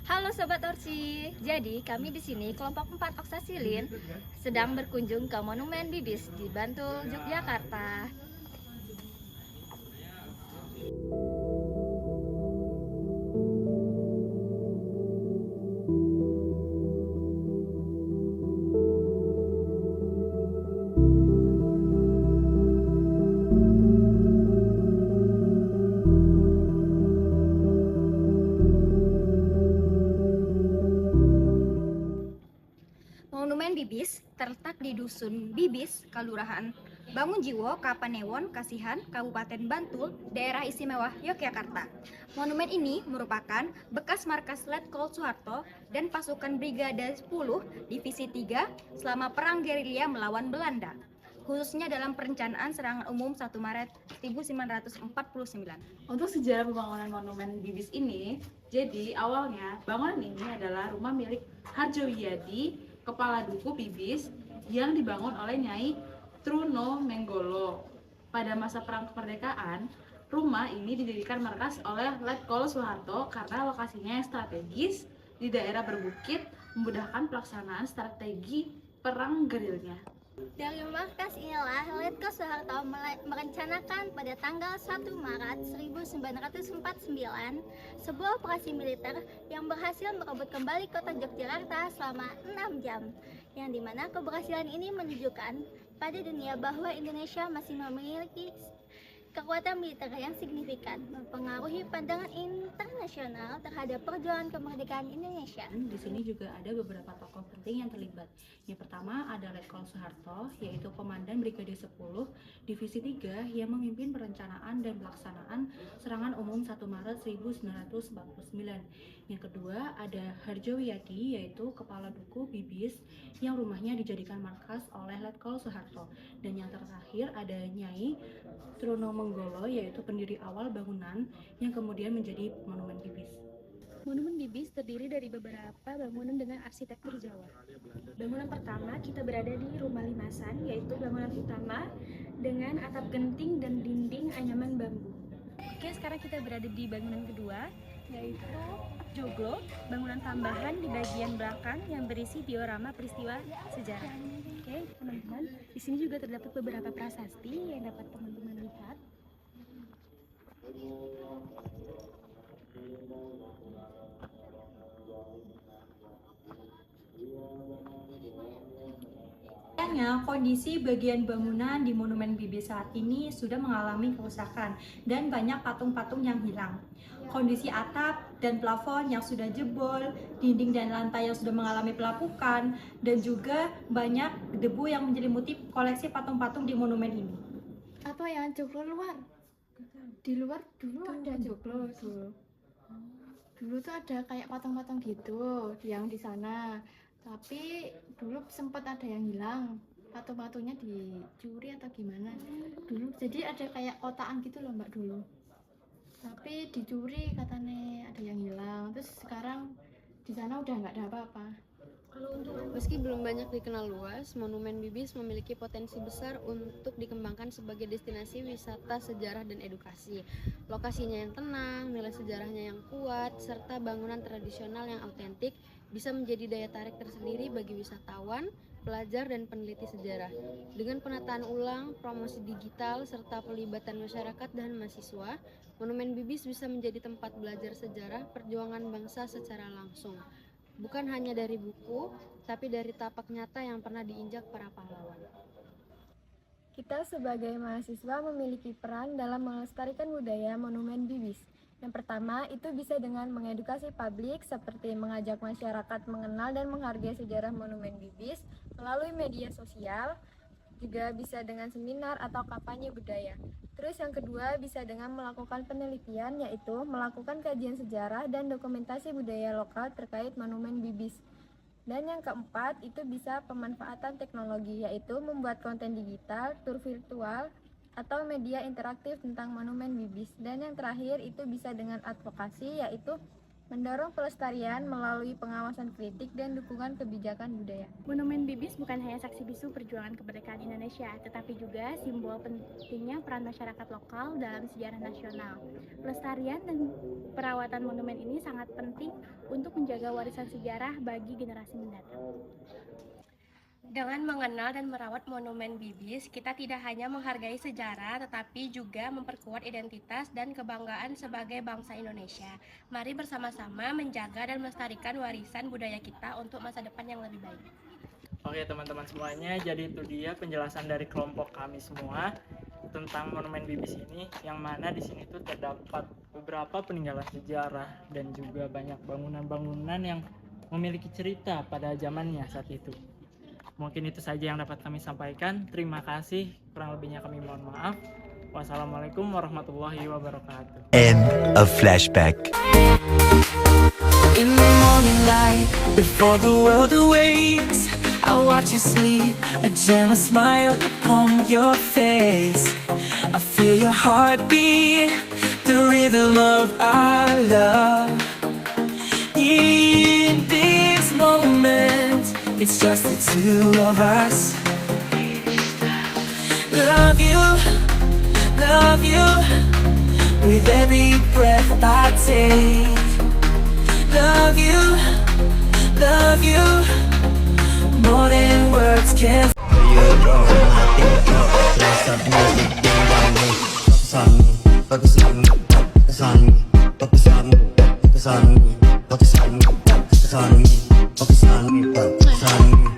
Halo Sobat Orsi. Jadi kami di sini kelompok 4 Oksasilin sedang berkunjung ke Monumen Bibis di Bantul, Yogyakarta. Monumen Bibis terletak di Dusun Bibis, Kelurahan Bangunjiwo, Kapanewon, Kasihan, Kabupaten Bantul, Daerah Istimewa Yogyakarta. Monumen ini merupakan bekas markas Letkol Soeharto dan pasukan Brigade 10 Divisi 3 selama Perang Gerilya melawan Belanda, khususnya dalam perencanaan serangan umum 1 Maret 1949. Untuk sejarah pembangunan Monumen Bibis ini, jadi awalnya bangunan ini adalah rumah milik Harjowiyadi, Kepala Duku Bibis, yang dibangun oleh Nyai Truno Menggolo. Pada masa Perang Kemerdekaan, rumah ini didirikan markas oleh Letkol Soeharto karena lokasinya yang strategis di daerah berbukit, memudahkan pelaksanaan strategi perang gerilya. Dari markas inilah Letkol Soeharto merencanakan pada tanggal 1 Maret 1949 sebuah operasi militer yang berhasil merebut kembali kota Yogyakarta selama 6 jam, yang dimana keberhasilan ini menunjukkan pada dunia bahwa Indonesia masih memiliki kekuatan militer yang signifikan, mempengaruhi pandangan internasional terhadap perjuangan kemerdekaan Indonesia. Di sini juga ada beberapa tokoh penting yang terlibat. Yang pertama ada Letkol Soeharto, yaitu Komandan Brigade 10 Divisi 3 yang memimpin perencanaan dan pelaksanaan serangan umum 1 Maret 1949. Yang kedua ada Harjowiyadi, yaitu Kepala Duku Bibis yang rumahnya dijadikan markas oleh Letkol Soeharto. Dan yang terakhir ada Nyai Truno Menggolo, yaitu pendiri awal bangunan yang kemudian menjadi Monumen Bibis. Monumen Bibis terdiri dari beberapa bangunan dengan arsitektur Jawa. Bangunan pertama kita berada di Rumah Limasan, yaitu bangunan utama dengan atap genting dan dinding anyaman bambu. Oke, sekarang kita berada di bangunan kedua, yaitu Joglo, bangunan tambahan di bagian belakang yang berisi diorama peristiwa sejarah. Oke, teman-teman, di sini juga terdapat beberapa prasasti yang dapat teman-teman lihat. Sayangnya, kondisi bagian bangunan di Monumen Bibis saat ini sudah mengalami kerusakan dan banyak patung-patung yang hilang. Kondisi atap dan plafon yang sudah jebol, dinding dan lantai yang sudah mengalami pelapukan, dan juga banyak debu yang menyelimuti koleksi patung-patung di monumen ini. Apa yang joglo luar? Di luar dulu ada joglo dulu. Dulu tuh ada kayak patung-patung gitu yang di sana. Tapi dulu sempat ada yang hilang. Patung-patungnya dicuri atau gimana? Dulu jadi ada kayak kotaan gitu loh Mbak dulu. Tapi dicuri katanya ada yang hilang. Terus sekarang di sana udah nggak ada apa-apa. Meski belum banyak dikenal luas, Monumen Bibis memiliki potensi besar untuk dikembangkan sebagai destinasi wisata sejarah dan edukasi. Lokasinya yang tenang, nilai sejarahnya yang kuat, serta bangunan tradisional yang autentik bisa menjadi daya tarik tersendiri bagi wisatawan, pelajar, dan peneliti sejarah. Dengan penataan ulang, promosi digital, serta pelibatan masyarakat dan mahasiswa, Monumen Bibis bisa menjadi tempat belajar sejarah perjuangan bangsa secara langsung. Bukan hanya dari buku, tapi dari tapak nyata yang pernah diinjak para pahlawan. Kita sebagai mahasiswa memiliki peran dalam melestarikan budaya Monumen Bibis. Yang pertama, itu bisa dengan mengedukasi publik seperti mengajak masyarakat mengenal dan menghargai sejarah Monumen Bibis melalui media sosial, juga bisa dengan seminar atau kampanye budaya. Terus yang kedua bisa dengan melakukan penelitian, yaitu melakukan kajian sejarah dan dokumentasi budaya lokal terkait Monumen Bibis. Dan yang keempat itu bisa pemanfaatan teknologi, yaitu membuat konten digital, tur virtual, atau media interaktif tentang Monumen Bibis. Dan yang terakhir itu bisa dengan advokasi, yaitu mendorong pelestarian melalui pengawasan kritik dan dukungan kebijakan budaya. Monumen Bibis bukan hanya saksi bisu perjuangan kemerdekaan Indonesia, tetapi juga simbol pentingnya peran masyarakat lokal dalam sejarah nasional. Pelestarian dan perawatan monumen ini sangat penting untuk menjaga warisan sejarah bagi generasi mendatang. Dengan mengenal dan merawat Monumen Bibis, kita tidak hanya menghargai sejarah, tetapi juga memperkuat identitas dan kebanggaan sebagai bangsa Indonesia. Mari bersama-sama menjaga dan melestarikan warisan budaya kita untuk masa depan yang lebih baik. Oke teman-teman semuanya, jadi itu dia penjelasan dari kelompok kami semua tentang Monumen Bibis ini, yang mana di sini tuh terdapat beberapa peninggalan sejarah dan juga banyak bangunan-bangunan yang memiliki cerita pada zamannya saat itu. Mungkin itu saja yang dapat kami sampaikan. Terima kasih, kurang lebihnya kami mohon maaf. Wassalamualaikum warahmatullahi wabarakatuh. End of flashback. In the morning light, before the world awakes, I watch you sleep, a gentle smile upon your face. I feel your heartbeat, the rhythm of our love. In this moment, it's just the two of us. Love you, with every breath I take. Love you, more than words can. Focus on me.